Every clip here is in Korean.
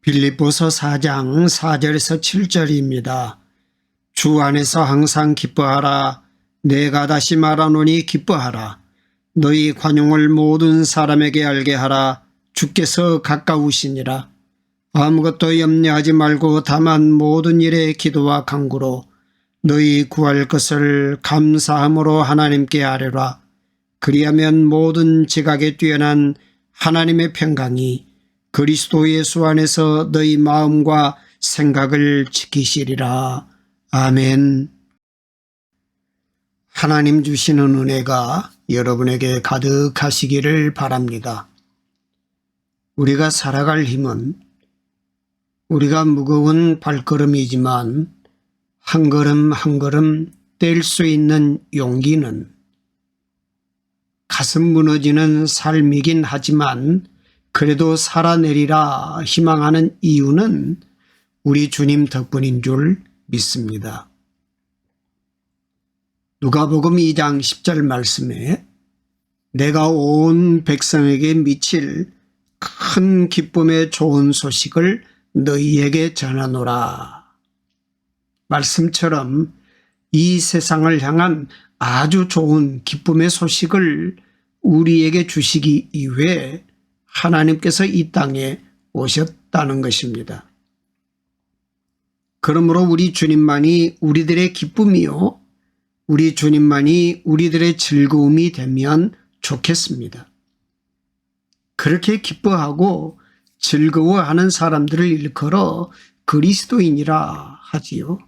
빌립보서 4장 4절에서 7절입니다. 주 안에서 항상 기뻐하라. 내가 다시 말하노니 기뻐하라. 너희 관용을 모든 사람에게 알게 하라. 주께서 가까우시니라. 아무것도 염려하지 말고 다만 모든 일에 기도와 간구로 너희 구할 것을 감사함으로 하나님께 아뢰라. 그리하면 모든 지각에 뛰어난 하나님의 평강이 그리스도 예수 안에서 너희 마음과 생각을 지키시리라. 아멘. 하나님 주시는 은혜가 여러분에게 가득하시기를 바랍니다. 우리가 살아갈 힘은 우리가 무거운 발걸음이지만 한 걸음 한 걸음 뗄 수 있는 용기는 가슴 무너지는 삶이긴 하지만 그래도 살아내리라 희망하는 이유는 우리 주님 덕분인 줄 믿습니다. 누가복음 2장 10절 말씀에 내가 온 백성에게 미칠 큰 기쁨의 좋은 소식을 너희에게 전하노라. 말씀처럼 이 세상을 향한 아주 좋은 기쁨의 소식을 우리에게 주시기 이후에 하나님께서 이 땅에 오셨다는 것입니다. 그러므로 우리 주님만이 우리들의 기쁨이요, 우리 주님만이 우리들의 즐거움이 되면 좋겠습니다. 그렇게 기뻐하고 즐거워하는 사람들을 일컬어 그리스도인이라 하지요.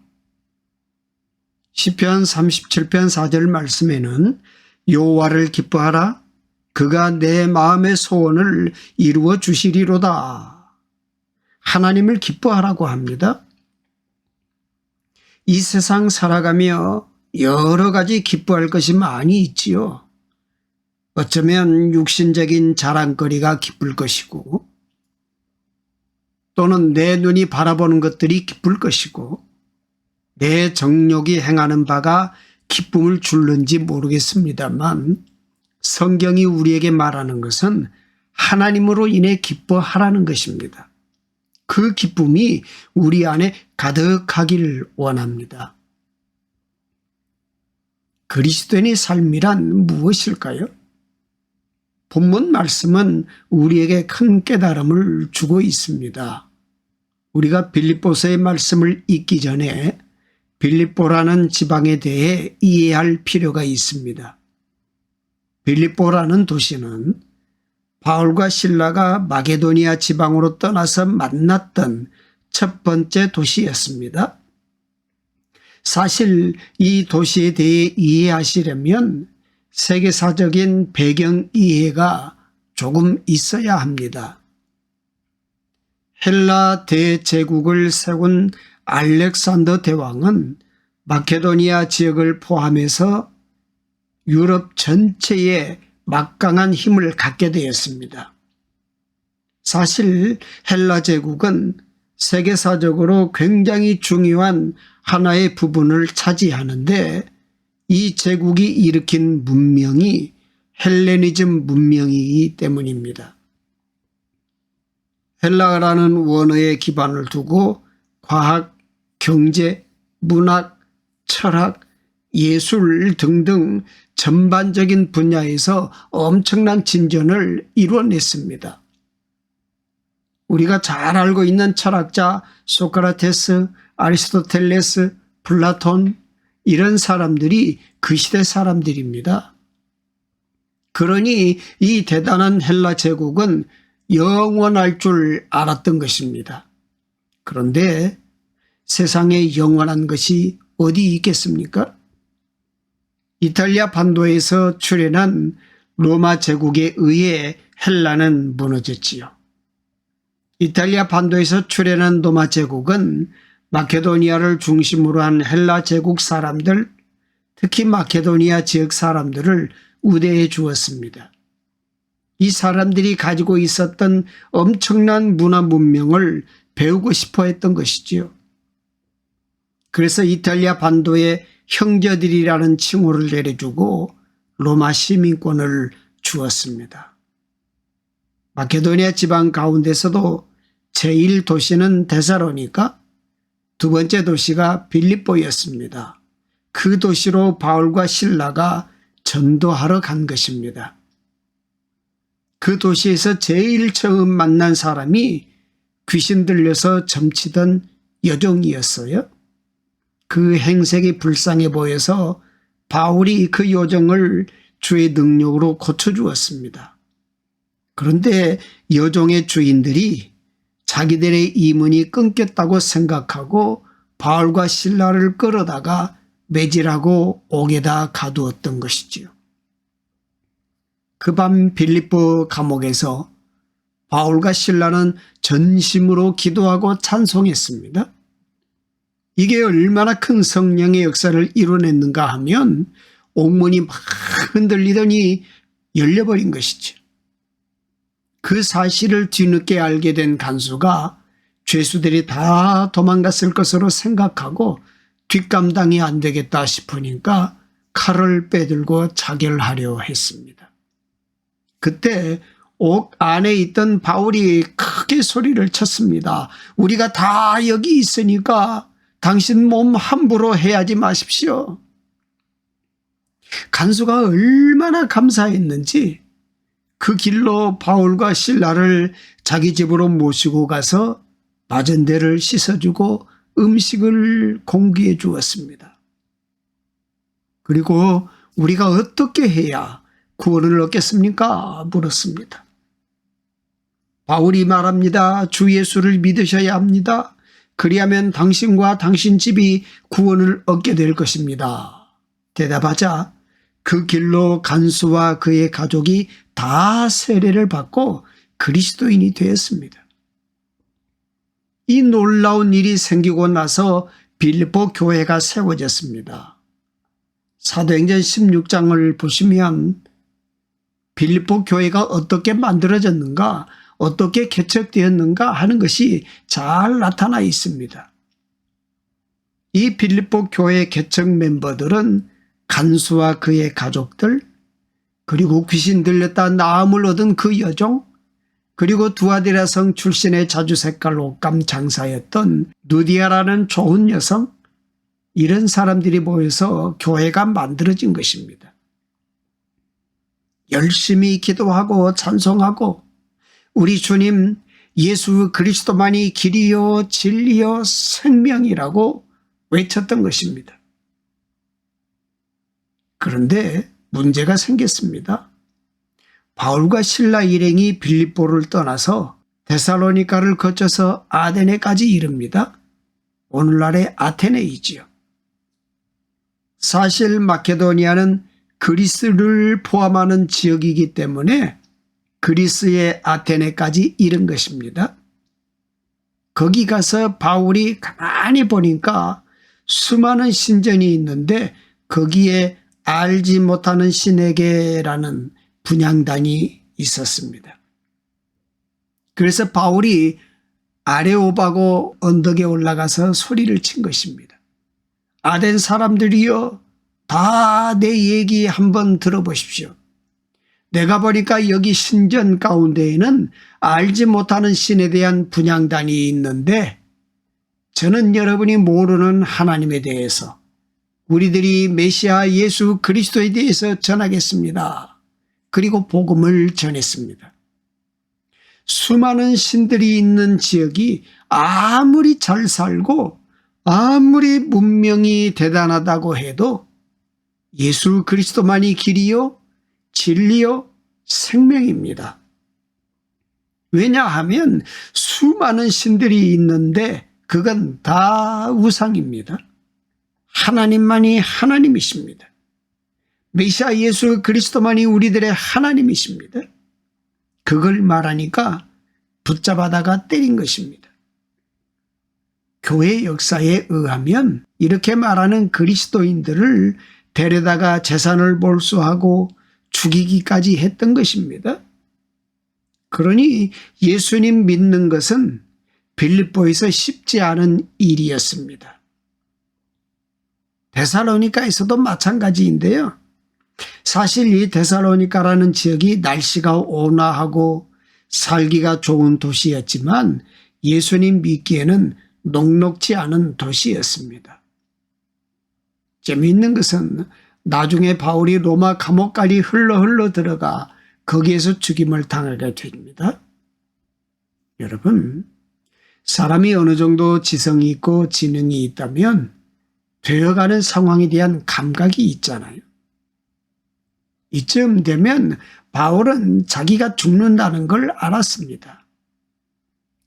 시편 37편 4절 말씀에는 여호와를 기뻐하라. 그가 내 마음의 소원을 이루어 주시리로다. 하나님을 기뻐하라고 합니다. 이 세상 살아가며 여러 가지 기뻐할 것이 많이 있지요. 어쩌면 육신적인 자랑거리가 기쁠 것이고 또는 내 눈이 바라보는 것들이 기쁠 것이고 내 정욕이 행하는 바가 기쁨을 줄는지 모르겠습니다만 성경이 우리에게 말하는 것은 하나님으로 인해 기뻐하라는 것입니다. 그 기쁨이 우리 안에 가득하기를 원합니다. 그리스도인의 삶이란 무엇일까요? 본문 말씀은 우리에게 큰 깨달음을 주고 있습니다. 우리가 빌립보서의 말씀을 읽기 전에 빌립보라는 지방에 대해 이해할 필요가 있습니다. 빌립보라는 도시는 바울과 실라가 마게도니아 지방으로 떠나서 만났던 첫 번째 도시였습니다. 사실 이 도시에 대해 이해하시려면 세계사적인 배경 이해가 조금 있어야 합니다. 헬라 대제국을 세운 알렉산더 대왕은 마케도니아 지역을 포함해서 유럽 전체에 막강한 힘을 갖게 되었습니다. 사실 헬라 제국은 세계사적으로 굉장히 중요한 하나의 부분을 차지하는데 이 제국이 일으킨 문명이 헬레니즘 문명이기 때문입니다. 헬라라는 원어의 기반을 두고 과학, 경제, 문학, 철학, 예술 등등 전반적인 분야에서 엄청난 진전을 이뤄냈습니다. 우리가 잘 알고 있는 철학자 소크라테스, 아리스토텔레스, 플라톤 이런 사람들이 그 시대 사람들입니다. 그러니 이 대단한 헬라 제국은 영원할 줄 알았던 것입니다. 그런데 세상에 영원한 것이 어디 있겠습니까? 이탈리아 반도에서 출현한 로마 제국에 의해 헬라는 무너졌지요. 이탈리아 반도에서 출현한 로마 제국은 마케도니아를 중심으로 한 헬라 제국 사람들, 특히 마케도니아 지역 사람들을 우대해 주었습니다. 이 사람들이 가지고 있었던 엄청난 문화 문명을 배우고 싶어 했던 것이지요. 그래서 이탈리아 반도에 형제들이라는 칭호를 내려주고 로마 시민권을 주었습니다. 마케도니아 지방 가운데서도 제1도시는 데살로니가, 두 번째 도시가 빌립보였습니다. 그 도시로 바울과 실라가 전도하러 간 것입니다. 그 도시에서 제일 처음 만난 사람이 귀신 들려서 점치던 여종이었어요. 그 행색이 불쌍해 보여서 바울이 그 여종을 주의 능력으로 고쳐주었습니다. 그런데 여종의 주인들이 자기들의 이문이 끊겼다고 생각하고 바울과 실라를 끌어다가 매질하고 옥에다 가두었던 것이지요. 그 밤 빌립보 감옥에서 바울과 실라는 전심으로 기도하고 찬송했습니다. 이게 얼마나 큰 성령의 역사를 이뤄냈는가 하면 옥문이 막 흔들리더니 열려버린 것이죠. 그 사실을 뒤늦게 알게 된 간수가 죄수들이 다 도망갔을 것으로 생각하고 뒷감당이 안 되겠다 싶으니까 칼을 빼들고 자결하려 했습니다. 그때 옥 안에 있던 바울이 크게 소리를 쳤습니다. 우리가 다 여기 있으니까 당신 몸 함부로 해하지 마십시오. 간수가 얼마나 감사했는지 그 길로 바울과 실라를 자기 집으로 모시고 가서 맞은 데를 씻어주고 음식을 공기해 주었습니다. 그리고 우리가 어떻게 해야 구원을 얻겠습니까? 물었습니다. 바울이 말합니다. 주 예수를 믿으셔야 합니다. 그리하면 당신과 당신 집이 구원을 얻게 될 것입니다. 대답하자 그 길로 간수와 그의 가족이 다 세례를 받고 그리스도인이 되었습니다. 이 놀라운 일이 생기고 나서 빌립보 교회가 세워졌습니다. 사도행전 16장을 보시면 빌립보 교회가 어떻게 만들어졌는가, 어떻게 개척되었는가 하는 것이 잘 나타나 있습니다. 이 빌립보 교회 개척 멤버들은 간수와 그의 가족들, 그리고 귀신 들렸다 나음을 얻은 그 여종, 그리고 두아디라 성 출신의 자주색깔 옷감 장사였던 누디아라는 좋은 여성, 이런 사람들이 모여서 교회가 만들어진 것입니다. 열심히 기도하고 찬송하고 우리 주님 예수 그리스도만이 길이요 진리요 생명이라고 외쳤던 것입니다. 그런데 문제가 생겼습니다. 바울과 실라 일행이 빌립보를 떠나서 데살로니가를 거쳐서 아데네까지 이릅니다. 오늘날의 아테네이지요. 사실 마케도니아는 그리스를 포함하는 지역이기 때문에 그리스의 아테네까지 이른 것입니다. 거기 가서 바울이 가만히 보니까 수많은 신전이 있는데 거기에 알지 못하는 신에게라는 분향단이 있었습니다. 그래서 바울이 아레오바고 언덕에 올라가서 소리를 친 것입니다. 아덴 사람들이여, 다 내 얘기 한번 들어보십시오. 내가 보니까 여기 신전 가운데에는 알지 못하는 신에 대한 분향단이 있는데 저는 여러분이 모르는 하나님에 대해서, 우리들이 메시아 예수 그리스도에 대해서 전하겠습니다. 그리고 복음을 전했습니다. 수많은 신들이 있는 지역이 아무리 잘 살고 아무리 문명이 대단하다고 해도 예수 그리스도만이 길이요 진리요 생명입니다. 왜냐하면 수많은 신들이 있는데 그건 다 우상입니다. 하나님만이 하나님이십니다. 메시아 예수 그리스도만이 우리들의 하나님이십니다. 그걸 말하니까 붙잡아다가 때린 것입니다. 교회 역사에 의하면 이렇게 말하는 그리스도인들을 데려다가 재산을 몰수하고 죽이기까지 했던 것입니다. 그러니 예수님 믿는 것은 빌립보에서 쉽지 않은 일이었습니다. 데살로니가에서도 마찬가지인데요. 사실 이 데살로니가라는 지역이 날씨가 온화하고 살기가 좋은 도시였지만 예수님 믿기에는 녹록지 않은 도시였습니다. 재미있는 것은 나중에 바울이 로마 감옥까지 흘러 들어가 거기에서 죽임을 당하게 됩니다. 여러분, 사람이 어느 정도 지성이 있고 지능이 있다면 되어가는 상황에 대한 감각이 있잖아요. 이쯤 되면 바울은 자기가 죽는다는 걸 알았습니다.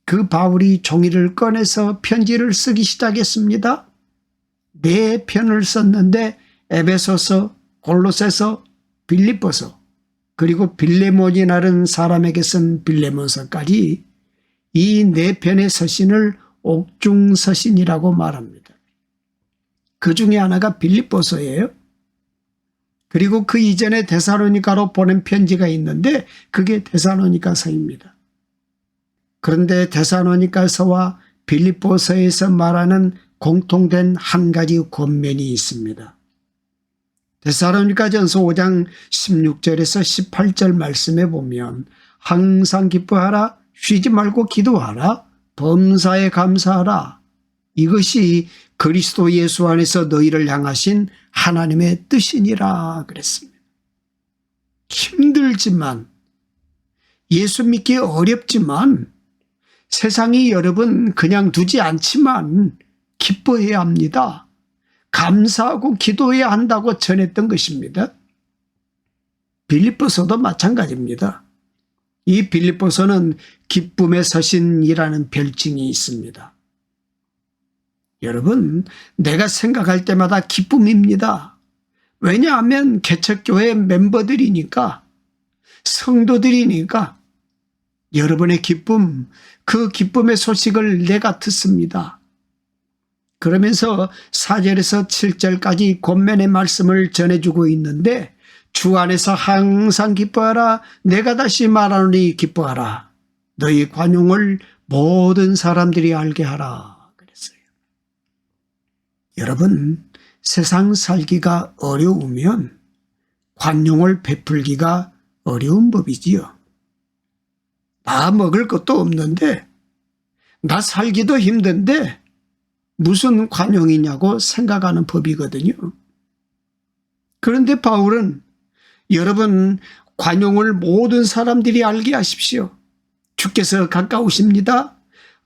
그 바울이 종이를 꺼내서 편지를 쓰기 시작했습니다. 4편을 썼는데 에베소서, 골로새서, 빌립보서, 그리고 빌레몬이라는 사람에게 쓴 빌레몬서까지 이 4편의 서신을 옥중서신이라고 말합니다. 그 중에 하나가 빌립보서예요. 그리고 그 이전에 데살로니가로 보낸 편지가 있는데 그게 데살로니가서입니다. 그런데 데살로니가서와 빌립보서에서 말하는 공통된 한 가지 권면이 있습니다. 데살로니가전서 5장 16절에서 18절 말씀에 보면 항상 기뻐하라, 쉬지 말고 기도하라, 범사에 감사하라. 이것이 그리스도 예수 안에서 너희를 향하신 하나님의 뜻이니라 그랬습니다. 힘들지만, 예수 믿기 어렵지만, 세상이 여러분 그냥 두지 않지만 기뻐해야 합니다. 감사하고 기도해야 한다고 전했던 것입니다. 빌립보서도 마찬가지입니다. 이 빌립보서는 기쁨의 서신이라는 별칭이 있습니다. 여러분, 내가 생각할 때마다 기쁨입니다. 왜냐하면 개척교회 멤버들이니까, 성도들이니까 여러분의 기쁨, 그 기쁨의 소식을 내가 듣습니다. 그러면서 4절에서 7절까지 권면의 말씀을 전해주고 있는데 주 안에서 항상 기뻐하라. 내가 다시 말하노니 기뻐하라. 너희 관용을 모든 사람들이 알게 하라. 그랬어요. 여러분, 세상 살기가 어려우면 관용을 베풀기가 어려운 법이지요. 나 먹을 것도 없는데, 나 살기도 힘든데 무슨 관용이냐고 생각하는 법이거든요. 그런데 바울은 여러분 관용을 모든 사람들이 알게 하십시오. 주께서 가까우십니다.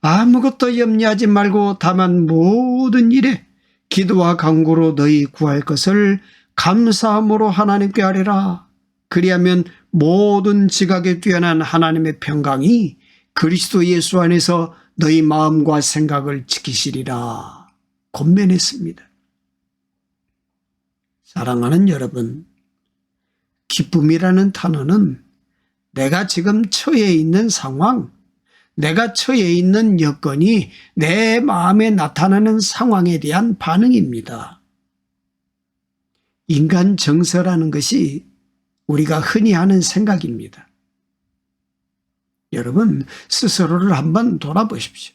아무것도 염려하지 말고 다만 모든 일에 기도와 간구로 너희 구할 것을 감사함으로 하나님께 아뢰라. 그리하면 모든 지각에 뛰어난 하나님의 평강이 그리스도 예수 안에서 너희 마음과 생각을 지키시리라 권면했습니다. 사랑하는 여러분, 기쁨이라는 단어는 내가 지금 처해 있는 상황, 내가 처해 있는 여건이 내 마음에 나타나는 상황에 대한 반응입니다. 인간 정서라는 것이 우리가 흔히 하는 생각입니다. 여러분, 스스로를 한번 돌아보십시오.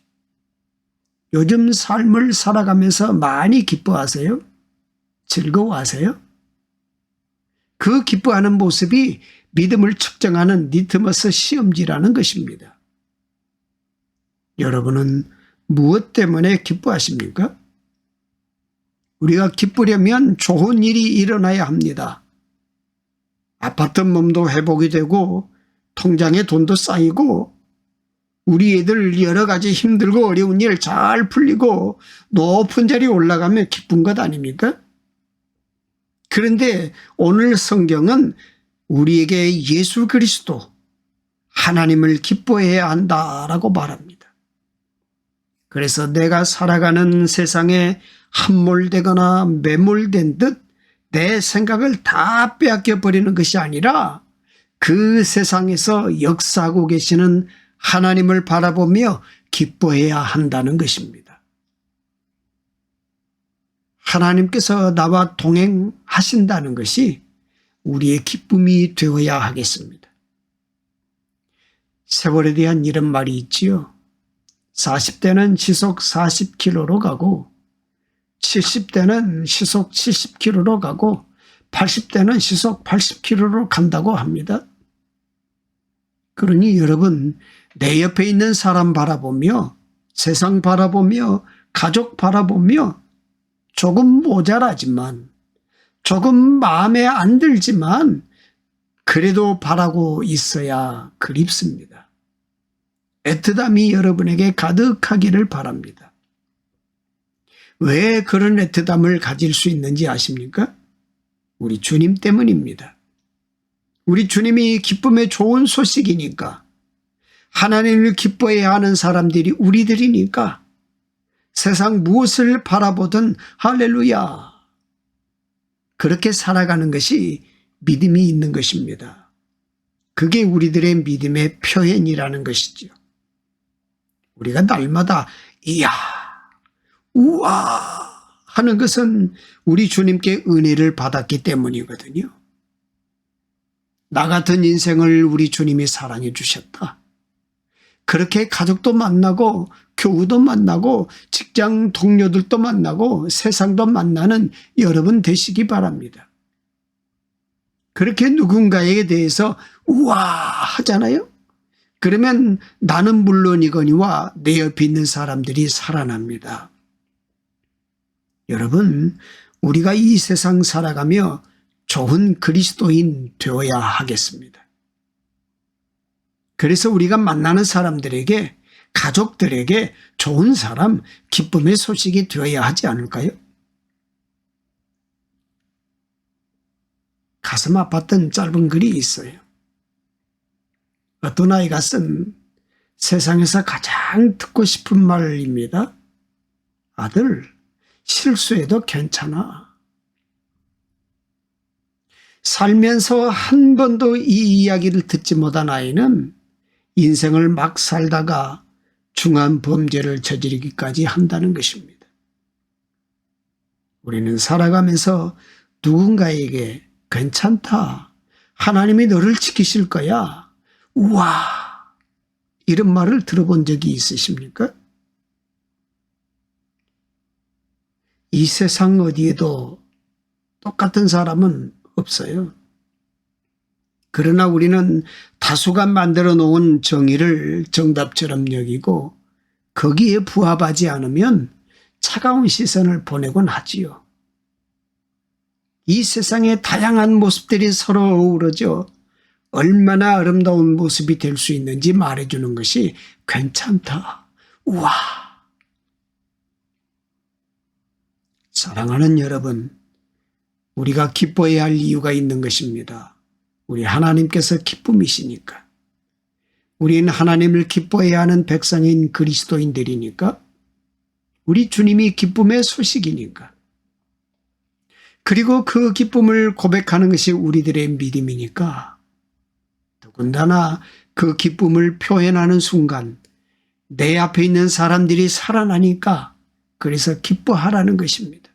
요즘 삶을 살아가면서 많이 기뻐하세요? 즐거워하세요? 그 기뻐하는 모습이 믿음을 측정하는 리트머스 시험지라는 것입니다. 여러분은 무엇 때문에 기뻐하십니까? 우리가 기쁘려면 좋은 일이 일어나야 합니다. 아팠던 몸도 회복이 되고 통장에 돈도 쌓이고 우리 애들 여러 가지 힘들고 어려운 일 잘 풀리고 높은 자리에 올라가면 기쁜 것 아닙니까? 그런데 오늘 성경은 우리에게 예수 그리스도 하나님을 기뻐해야 한다라고 말합니다. 그래서 내가 살아가는 세상에 함몰되거나 매몰된 듯 내 생각을 다 빼앗겨 버리는 것이 아니라 그 세상에서 역사하고 계시는 하나님을 바라보며 기뻐해야 한다는 것입니다. 하나님께서 나와 동행하신다는 것이 우리의 기쁨이 되어야 하겠습니다. 세월에 대한 이런 말이 있지요. 40대는 시속 40km로 가고 70대는 시속 70km로 가고 80대는 시속 80km로 간다고 합니다. 그러니 여러분, 내 옆에 있는 사람 바라보며 세상 바라보며 가족 바라보며 조금 모자라지만 조금 마음에 안 들지만 그래도 바라고 있어야 그립습니다. 애틋함이 여러분에게 가득하기를 바랍니다. 왜 그런 애틋함을 가질 수 있는지 아십니까? 우리 주님 때문입니다. 우리 주님이 기쁨의 좋은 소식이니까, 하나님을 기뻐해야 하는 사람들이 우리들이니까 세상 무엇을 바라보든 할렐루야, 그렇게 살아가는 것이 믿음이 있는 것입니다. 그게 우리들의 믿음의 표현이라는 것이죠. 우리가 날마다 이야, 우와 하는 것은 우리 주님께 은혜를 받았기 때문이거든요. 나 같은 인생을 우리 주님이 사랑해 주셨다. 그렇게 가족도 만나고 교우도 만나고 직장 동료들도 만나고 세상도 만나는 여러분 되시기 바랍니다. 그렇게 누군가에 대해서 우와 하잖아요. 그러면 나는 물론이거니와 내 옆에 있는 사람들이 살아납니다. 여러분, 우리가 이 세상 살아가며 좋은 그리스도인 되어야 하겠습니다. 그래서 우리가 만나는 사람들에게, 가족들에게 좋은 사람, 기쁨의 소식이 되어야 하지 않을까요? 가슴 아팠던 짧은 글이 있어요. 어떤 아이가 쓴 세상에서 가장 듣고 싶은 말입니다. 아들, 실수해도 괜찮아. 살면서 한 번도 이 이야기를 듣지 못한 아이는 인생을 막 살다가 중한 범죄를 저지르기까지 한다는 것입니다. 우리는 살아가면서 누군가에게 괜찮다, 하나님이 너를 지키실 거야, 우와, 이런 말을 들어본 적이 있으십니까? 이 세상 어디에도 똑같은 사람은 없어요. 그러나 우리는 다수가 만들어 놓은 정의를 정답처럼 여기고 거기에 부합하지 않으면 차가운 시선을 보내곤 하지요. 이 세상의 다양한 모습들이 서로 어우러져 얼마나 아름다운 모습이 될 수 있는지 말해주는 것이 괜찮다, 우와. 사랑하는 여러분, 우리가 기뻐해야 할 이유가 있는 것입니다. 우리 하나님께서 기쁨이시니까. 우리는 하나님을 기뻐해야 하는 백성인 그리스도인들이니까. 우리 주님이 기쁨의 소식이니까. 그리고 그 기쁨을 고백하는 것이 우리들의 믿음이니까. 더군다나 그 기쁨을 표현하는 순간 내 앞에 있는 사람들이 살아나니까 그래서 기뻐하라는 것입니다.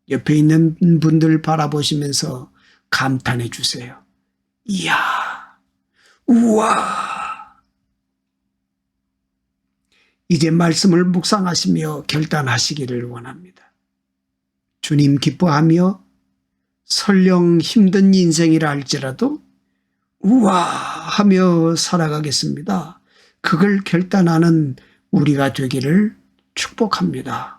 옆에 있는 분들 바라보시면서 감탄해 주세요. 이야, 우와. 이제 말씀을 묵상하시며 결단하시기를 원합니다. 주님 기뻐하며 설령 힘든 인생이라 할지라도 우와 하며 살아가겠습니다. 그걸 결단하는 우리가 되기를 축복합니다.